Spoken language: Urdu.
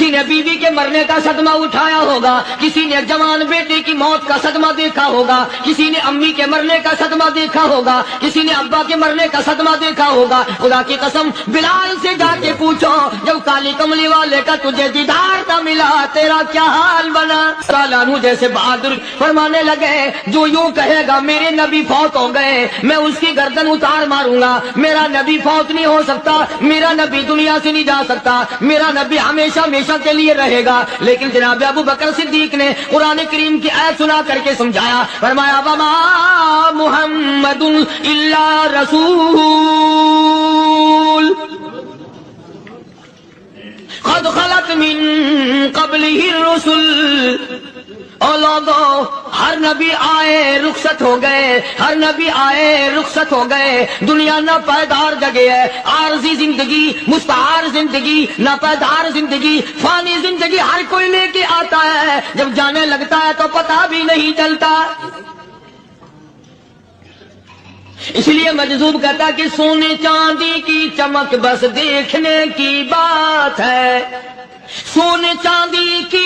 کسی نے بیوی کے مرنے کا صدمہ اٹھایا ہوگا، کسی نے جوان بیٹے کی موت کا صدمہ دیکھا ہوگا، کسی نے امی کے مرنے کا صدمہ دیکھا ہوگا، کسی نے ابا کے مرنے کا صدمہ دیکھا ہوگا۔ خدا کی قسم بلال سے جا کے پوچھو، جب کالی کملی والے کا تجھے دیدار نہ ملا تیرا کیا حال بنا؟ سالانو جیسے بہادر فرمانے لگے، جو یوں کہے گا میرے نبی فوت ہو گئے میں اس کی گردن اتار ماروں گا، میرا نبی فوت نہیں ہو سکتا، میرا نبی دنیا سے نہیں جا سکتا، میرا نبی ہمیشہ ہمیشہ کے لیے رہے گا۔ لیکن جناب ابو بکر صدیق نے قرآن کریم کی آیت سنا کر کے سمجھایا، فرمایا وما محمد الا رسول قد خلت من قبلہ الرسل۔ اور لوگوں ہر نبی آئے رخصت ہو گئے، ہر نبی آئے رخصت ہو گئے۔ دنیا نہ پائیدار جگہ ہے، عارضی زندگی، مستعار زندگی، نہ پائیدار زندگی، فانی زندگی ہر کوئی لے کے آتا ہے، جب جانے لگتا ہے تو پتہ بھی نہیں چلتا۔ اس لیے مجذوب کہتا کہ سونے چاندی کی چمک بس دیکھنے کی بات ہے، سونے چاندی کی